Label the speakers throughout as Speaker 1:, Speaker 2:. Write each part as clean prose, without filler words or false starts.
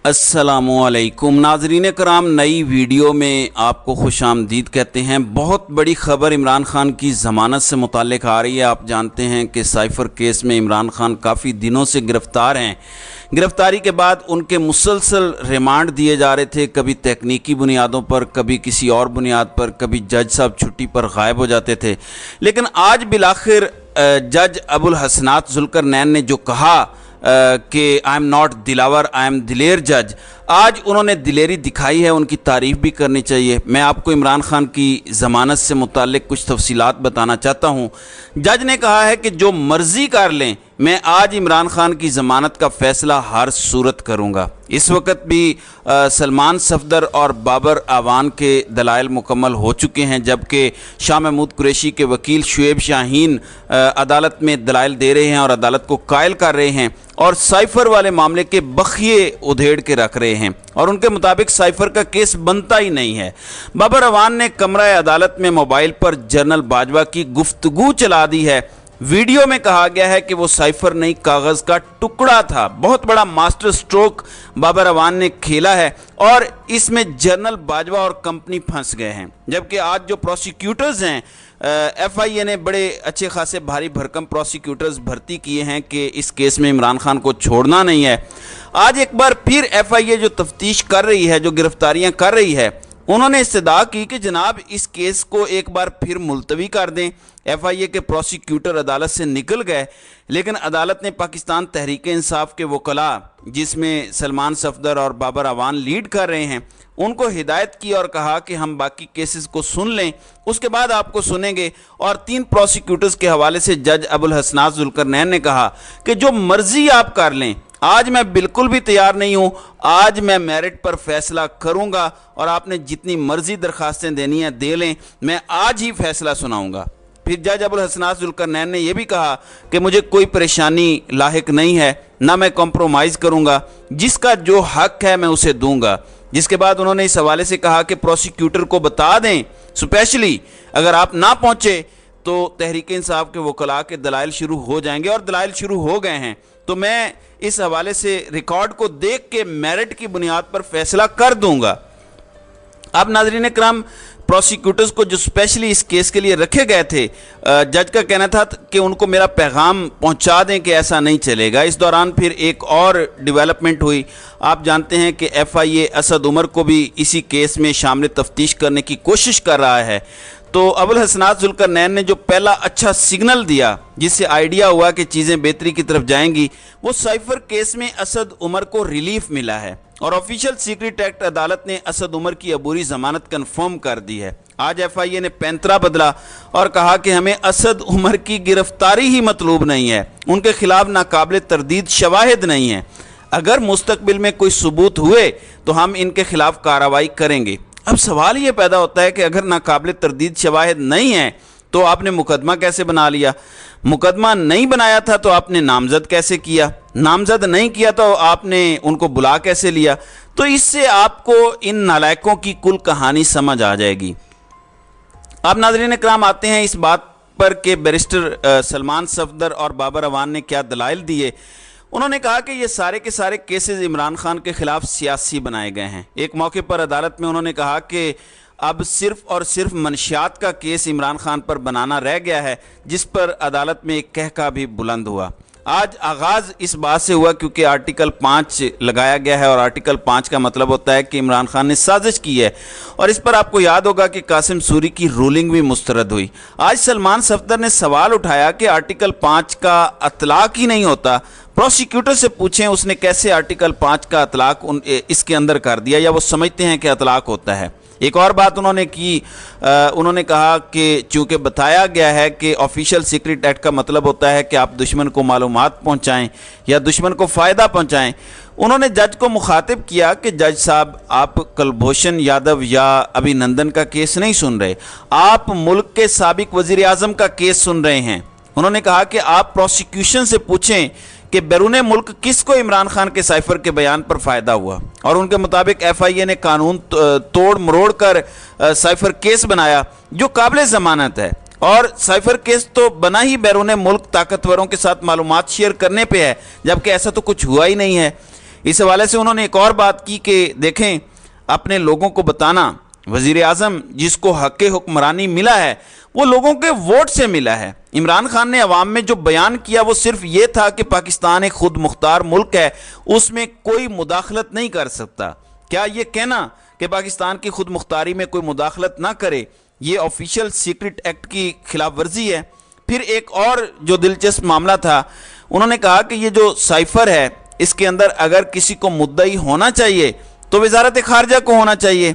Speaker 1: अस्सलामुअलैकुम नाजरीन कराम, नई वीडियो में आपको खुश आमदीद कहते हैं। बहुत बड़ी खबर इमरान खान की ज़मानत से मुताल्लिक़ आ रही है। आप जानते हैं कि साइफ़र केस में इमरान खान काफ़ी दिनों से गिरफ़्तार हैं। गिरफ़्तारी के बाद उनके मुसलसल रिमांड दिए जा रहे थे, कभी तकनीकी बुनियादों पर, कभी किसी और बुनियाद पर, कभी जज साहब छुट्टी पर गायब हो जाते थे। लेकिन आज बिलाखिर जज अबुल हसनात जुल्करनैन ने जो कहा कि I am not Dilawar, I am दिलेर जज, आज उन्होंने दिलेरी दिखाई है। उनकी तारीफ़ भी करनी चाहिए। मैं आपको इमरान खान की ज़मानत से मुताल्लिक़ कुछ तफसीलात बताना चाहता हूँ। जज ने कहा है कि जो मर्ज़ी कर लें, मैं आज इमरान खान की ज़मानत का फ़ैसला हर सूरत करूँगा। इस वक्त भी सलमान सफदर और बाबर आवान के दलाइल मुकम्मल हो चुके हैं, जबकि शाह महमूद कुरैशी के वकील शुएब शाहीन अदालत में दलाइल दे रहे हैं और अदालत को कायल कर रहे हैं और साइफ़र वाले मामले के बखिए उधेड़ के रख रहे हैं और उनके मुताबिक साइफ़र का केस बनता ही नहीं है। बाबर आवान ने कमरा अदालत में मोबाइल पर जनरल बाजवा की गुफ्तगू चला दी है। वीडियो में कहा गया है कि वो साइफ़र नहीं, कागज़ का टुकड़ा था। बहुत बड़ा मास्टर स्ट्रोक बाबर आवान ने खेला है और इसमें जनरल बाजवा और कंपनी फंस गए हैं। जबकि आज जो प्रोसिक्यूटर्स हैं, FIA ने बड़े अच्छे खासे भारी भरकम प्रोसिक्यूटर्स भर्ती किए हैं कि इस केस में इमरान खान को छोड़ना नहीं है। आज एक बार फिर FIA जो तफ्तीश कर रही है, जो गिरफ्तारियां कर रही है, उन्होंने इस्तदा की कि जनाब इस केस को एक बार फिर मुलतवी कर दें। FIA के प्रोसिक्यूटर अदालत से निकल गए, लेकिन अदालत ने पाकिस्तान तहरीक इंसाफ के वकला, जिसमें सलमान सफदर और बाबर आवान लीड कर रहे हैं, उनको हिदायत की और कहा कि हम बाकी केसेस को सुन लें, उसके बाद आपको सुनेंगे। और 3 प्रोसिक्यूटर्स के हवाले से जज अबुल हसनात जुल्करनैन ने कहा कि जो मर्जी आप कर लें, आज मैं बिल्कुल भी तैयार नहीं हूं, आज मैं मेरिट पर फैसला करूंगा और आपने जितनी मर्जी दरखास्तें देनी है दे लें, मैं आज ही फैसला सुनाऊंगा। फिर जज अबुल हसनात जुल्करनैन ने यह भी कहा कि मुझे कोई परेशानी लाहिक नहीं है, ना मैं कॉम्प्रोमाइज़ करूंगा, जिसका जो हक है मैं उसे दूंगा। जिसके बाद उन्होंने इस हवाले से कहा कि प्रोसिक्यूटर को बता दें, स्पेशली अगर आप ना पहुंचे तो तहरीक इंसाफ के वकला के दलाइल शुरू हो जाएंगे और दलाइल शुरू हो गए हैं। तो मैं इस हवाले से रिकॉर्ड को देख के मेरिट की बुनियाद पर फैसला कर दूंगा। अब नाज़रीन इकराम, प्रोसिक्यूटर्स को जो स्पेशली इस केस के लिए रखे गए थे, जज का कहना था कि उनको मेरा पैगाम पहुंचा दें कि ऐसा नहीं चलेगा। इस दौरान फिर एक और डेवलपमेंट हुई। आप जानते हैं कि FIA असद उमर को भी इसी केस में शामिल तफ्तीश करने की कोशिश कर रहा है। तो अबुल हसनात जुल्करनैन ने जो पहला अच्छा सिग्नल दिया, जिससे आइडिया हुआ कि चीज़ें बेहतरी की तरफ जाएंगी, वो साइफ़र केस में असद उमर को रिलीफ मिला है और ऑफिशियल सीक्रेट एक्ट अदालत ने असद उमर की अबूरी ज़मानत कन्फर्म कर दी है। आज FIA ने पैंतरा बदला और कहा कि हमें असद उमर की गिरफ्तारी ही मतलूब नहीं है, उनके खिलाफ नाकाबिल तरदीद शवाहिद नहीं है। अगर मुस्तकबिल में कोई सबूत हुए तो हम इनके खिलाफ कार्रवाई करेंगे। अब सवाल ये पैदा होता है कि अगर नाकाबिल तरदीद शवाहिद नहीं है तो आपने मुकदमा कैसे बना लिया? मुकदमा नहीं बनाया था तो आपने नामजद कैसे किया? नामजद नहीं किया तो आपने उनको बुला कैसे लिया? तो इससे आपको इन नालायकों की कुल कहानी समझ आ जाएगी। आप नाज़रीन इकराम आते हैं इस बात पर कि बैरिस्टर सलमान सफदर और बाबर आवान ने क्या दलाइल दिए। उन्होंने कहा कि ये सारे के सारे केसेस इमरान खान के खिलाफ सियासी बनाए गए हैं। एक मौके पर अदालत में उन्होंने कहा कि अब सिर्फ और सिर्फ मंशियात का केस इमरान खान पर बनाना रह गया है, जिस पर अदालत में एक कहका भी बुलंद हुआ। आज आगाज़ इस बात से हुआ क्योंकि आर्टिकल 5 लगाया गया है और आर्टिकल 5 का मतलब होता है कि इमरान खान ने साजिश की है और इस पर आपको याद होगा कि कासिम सूरी की रूलिंग भी मुस्तरद हुई। आज सलमान सफदर ने सवाल उठाया कि आर्टिकल 5 का अतलाक ही नहीं होता। प्रोसिक्यूटर से पूछें उसने कैसे आर्टिकल 5 का अतलाक इसके अंदर कर दिया, या वो समझते हैं कि अतलाक होता है। एक और बात उन्होंने की, उन्होंने कहा कि चूँकि बताया गया है कि ऑफिशियल सीक्रेट एक्ट का मतलब होता है कि आप दुश्मन को मालूमात पहुँचाएँ या दुश्मन को फ़ायदा पहुँचाएँ। उन्होंने जज को मुखातिब किया कि जज साहब, आप कुलभूषण यादव या अभिनंदन का केस नहीं सुन रहे, आप मुल्क के साबिक वज़ीर आज़म का केस सुन रहे हैं। उन्होंने कहा कि आप प्रोसिक्यूशन से पूछें कि बैरून मुल्क किसको इमरान खान के साइफ़र के बयान पर फ़ायदा हुआ, और उनके मुताबिक FIA ने कानून तोड़ मरोड़ कर साइफ़र केस बनाया जो काबिल ज़मानत है। और साइफ़र केस तो बना ही बैरून मुल्क ताकतवरों के साथ मालूमात शेयर करने पे है, जबकि ऐसा तो कुछ हुआ ही नहीं है। اس حوالے سے انہوں نے ایک اور بات کی کہ دیکھیں اپنے لوگوں کو بتانا، وزیر اعظم جس کو حق حکمرانی ملا ہے وہ لوگوں کے ووٹ سے ملا ہے۔ عمران خان نے عوام میں جو بیان کیا وہ صرف یہ تھا کہ پاکستان ایک خود مختار ملک ہے، اس میں کوئی مداخلت نہیں کر سکتا۔ کیا یہ کہنا کہ پاکستان کی خود مختاری میں کوئی مداخلت نہ کرے یہ آفیشیل سیکرٹ ایکٹ کی خلاف ورزی ہے؟ پھر ایک اور جو دلچسپ معاملہ تھا، انہوں نے کہا کہ یہ جو سائفر ہے اس کے اندر اگر کسی کو مدعی ہونا چاہیے تو وزارت خارجہ کو ہونا چاہیے۔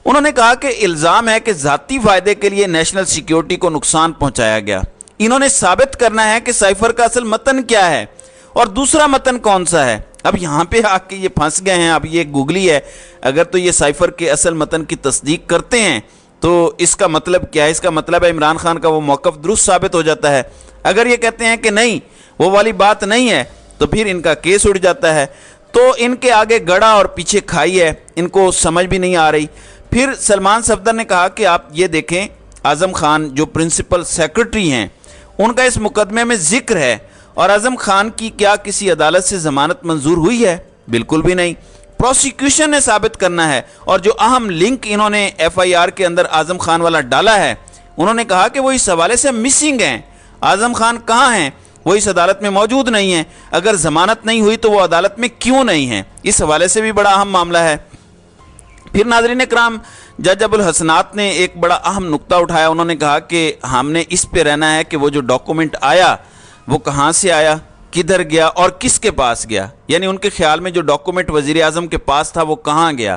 Speaker 1: انہوں نے کہا کہ الزام ہے کہ ذاتی فائدے کے لیے نیشنل سیکیورٹی کو نقصان پہنچایا گیا۔ انہوں نے ثابت کرنا ہے کہ سائفر کا اصل متن کیا ہے اور دوسرا متن کون سا ہے۔ اب یہاں پہ آ کے یہ پھنس گئے ہیں۔ اب یہ گوگلی ہے، اگر تو یہ سائفر کے اصل متن کی تصدیق کرتے ہیں تو اس کا مطلب کیا ہے؟ اس کا مطلب ہے عمران خان کا وہ موقف درست ثابت ہو جاتا ہے۔ اگر یہ کہتے ہیں کہ نہیں وہ والی بات نہیں ہے تو پھر ان کا کیس اڑ جاتا ہے۔ تو ان کے آگے گڑا اور پیچھے کھائی ہے، ان کو سمجھ بھی نہیں آ رہی۔ پھر سلمان صفدر نے کہا کہ آپ یہ دیکھیں اعظم خان جو پرنسپل سیکرٹری ہیں ان کا اس مقدمے میں ذکر ہے، اور اعظم خان کی کیا کسی عدالت سے ضمانت منظور ہوئی ہے؟ بالکل بھی نہیں۔ پروسیکیوشن نے ثابت کرنا ہے، اور جو اہم لنک انہوں نے ایف آئی آر کے اندر اعظم خان والا ڈالا ہے، انہوں نے کہا کہ وہ اس حوالے سے مسنگ ہیں۔ اعظم خان کہاں ہیں؟ وہ اس عدالت میں موجود نہیں ہیں۔ اگر ضمانت نہیں ہوئی تو وہ عدالت میں کیوں نہیں ہیں؟ اس حوالے سے بھی بڑا اہم معاملہ ہے۔ پھر ناظرین کرام، جج ابو الحسنات نے ایک بڑا اہم نقطہ اٹھایا۔ انہوں نے کہا کہ ہم نے اس پہ رہنا ہے کہ وہ جو ڈاکومنٹ آیا وہ کہاں سے آیا، کدھر گیا اور کس کے پاس گیا، یعنی ان کے خیال میں جو ڈاکومنٹ وزیر اعظم کے پاس تھا وہ کہاں گیا۔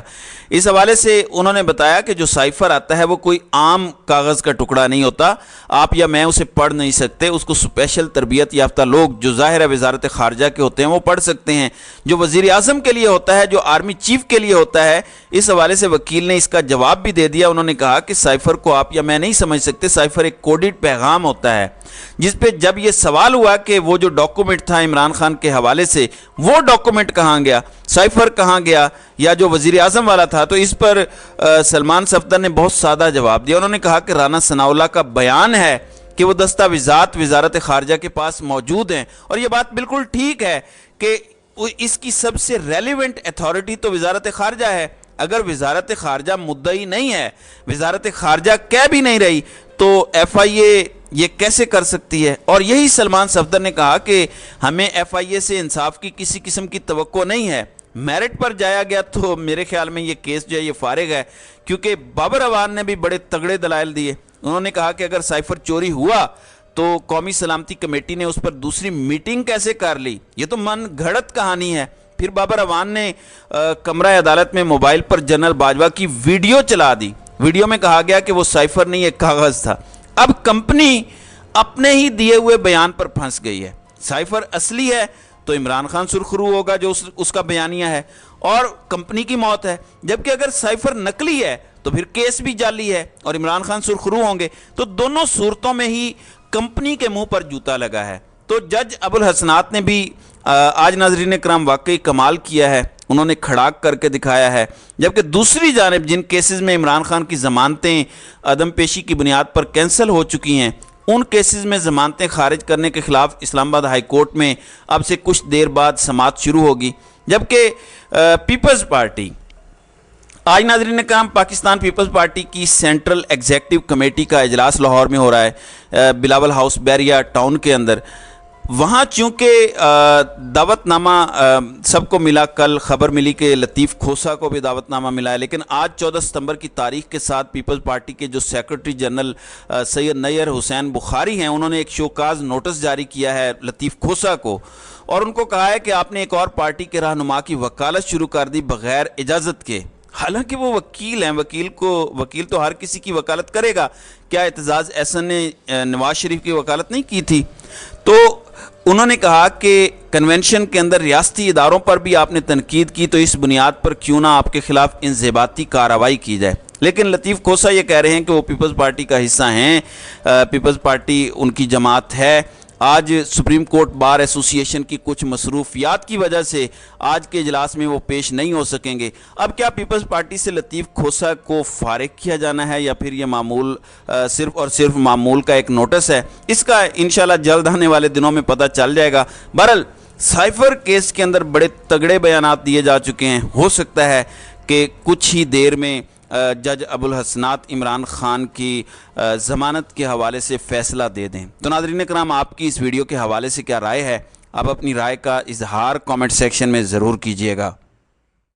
Speaker 1: اس حوالے سے انہوں نے بتایا کہ جو سائفر آتا ہے وہ کوئی عام کاغذ کا ٹکڑا نہیں ہوتا، آپ یا میں اسے پڑھ نہیں سکتے، اس کو اسپیشل تربیت یافتہ لوگ جو ظاہر ہے وزارت خارجہ کے ہوتے ہیں وہ پڑھ سکتے ہیں۔ جو وزیر اعظم کے لیے ہوتا ہے، جو آرمی چیف کے لیے ہوتا ہے، اس حوالے سے وکیل نے اس کا جواب بھی دے دیا۔ انہوں نے کہا کہ سائفر کو آپ یا میں نہیں سمجھ سکتے، سائفر ایک کوڈڈ پیغام ہوتا ہے، جس پہ جب یہ سوال ہوا کہ وہ جو ڈاکومنٹ تھا عمران خان کے حوالے سے وہ ڈاکومنٹ کہاں گیا، سائفر کہاں گیا، یا جو وزیر اعظم والا تھا، تو اس پر سلمان صفدر نے بہت سادہ جواب دیا۔ انہوں نے کہا کہ رانا ثناء اللہ کا بیان ہے کہ وہ دستاویزات وزارت خارجہ کے پاس موجود ہیں، اور یہ بات بالکل ٹھیک ہے کہ اس کی سب سے ریلیونٹ اتھارٹی تو وزارت خارجہ ہے۔ اگر وزارت خارجہ مدعی نہیں ہے، وزارت خارجہ کہہ بھی نہیں رہی، تو ایف آئی اے یہ کیسے کر سکتی ہے؟ اور یہی سلمان صفدر نے کہا کہ ہمیں ایف آئی اے سے انصاف کی کسی قسم کی توقع نہیں ہے۔ میرٹ پر جایا گیا تو میرے خیال میں یہ کیس جو ہے یہ فارغ ہے، کیونکہ بابر اعوان نے بھی بڑے تگڑے دلائل دیے۔ انہوں نے کہا کہ اگر سائفر چوری ہوا تو قومی سلامتی کمیٹی نے اس پر دوسری میٹنگ کیسے کر لی؟ یہ تو من گھڑت کہانی ہے۔ پھر بابر اعوان نے کمرہ عدالت میں موبائل پر جنرل باجوہ کی ویڈیو چلا دی۔ ویڈیو میں کہا گیا کہ وہ سائفر نہیں ایک کاغذ تھا۔ اب کمپنی اپنے ہی دیے ہوئے بیان پر پھنس گئی ہے۔ سائفر اصلی ہے تو عمران خان سرخرو ہوگا جو اس کا بیانیہ ہے، اور کمپنی کی موت ہے، جبکہ اگر سائفر نقلی ہے تو پھر کیس بھی جعلی ہے اور عمران خان سرخرو ہوں گے۔ تو دونوں صورتوں میں ہی کمپنی کے منہ پر جوتا لگا ہے۔ تو جج ابو الحسنات نے بھی آج ناظرین کرام واقعی کمال کیا ہے، انہوں نے کھڑاک کر کے دکھایا ہے۔ جبکہ دوسری جانب جن کیسز میں عمران خان کی ضمانتیں عدم پیشی کی بنیاد پر کینسل ہو چکی ہیں، ان کیسز میں ضمانتیں خارج کرنے کے خلاف اسلام آباد ہائی کورٹ میں اب سے کچھ دیر بعد سماعت شروع ہوگی۔ جبکہ پیپلز پارٹی آج ناظرین کرام پاکستان پیپلز پارٹی کی سینٹرل ایگزیکٹو کمیٹی کا اجلاس لاہور میں ہو رہا ہے، بلاول ہاؤس بیریا ٹاؤن کے اندر۔ وہاں چونکہ دعوت نامہ سب کو ملا، کل خبر ملی کہ لطیف کھوسا کو بھی دعوت نامہ ملا ہے، لیکن آج 14 ستمبر کی تاریخ کے ساتھ پیپلز پارٹی کے جو سیکرٹری جنرل سید نیئر حسین بخاری ہیں، انہوں نے ایک شوکاز نوٹس جاری کیا ہے لطیف کھوسا کو، اور ان کو کہا ہے کہ آپ نے ایک اور پارٹی کے رہنما کی وکالت شروع کر دی بغیر اجازت کے۔ حالانکہ وہ وکیل ہیں، وکیل تو ہر کسی کی وکالت کرے گا، کیا اعتزاز احسن نے نواز شریف کی وکالت نہیں کی تھی؟ تو انہوں نے کہا کہ کنونشن کے اندر ریاستی اداروں پر بھی آپ نے تنقید کی، تو اس بنیاد پر کیوں نہ آپ کے خلاف انضباطی کارروائی کی جائے۔ لیکن لطیف کھوسا یہ کہہ رہے ہیں کہ وہ پیپلز پارٹی کا حصہ ہیں، پیپلز پارٹی ان کی جماعت ہے۔ آج سپریم کورٹ بار ایسوسی ایشن کی کچھ مصروفیات کی وجہ سے آج کے اجلاس میں وہ پیش نہیں ہو سکیں گے۔ اب کیا پیپلز پارٹی سے لطیف کھوسا کو فارغ کیا جانا ہے، یا پھر یہ معمول صرف اور صرف معمول کا ایک نوٹس ہے؟ اس کا انشاءاللہ جلد آنے والے دنوں میں پتہ چل جائے گا۔ بہرحال साइफर केस के अंदर बड़े तगड़े बयानात दिए जा चुके हैं। हो सकता है कि कुछ ही देर में जज अबुल हसनात इमरान खान की ज़मानत के हवाले से फ़ैसला दे दें। तो नाज़रीन कराम, आपकी इस वीडियो के हवाले से क्या राय है? आप अपनी राय का इजहार कमेंट सेक्शन में ज़रूर कीजिएगा।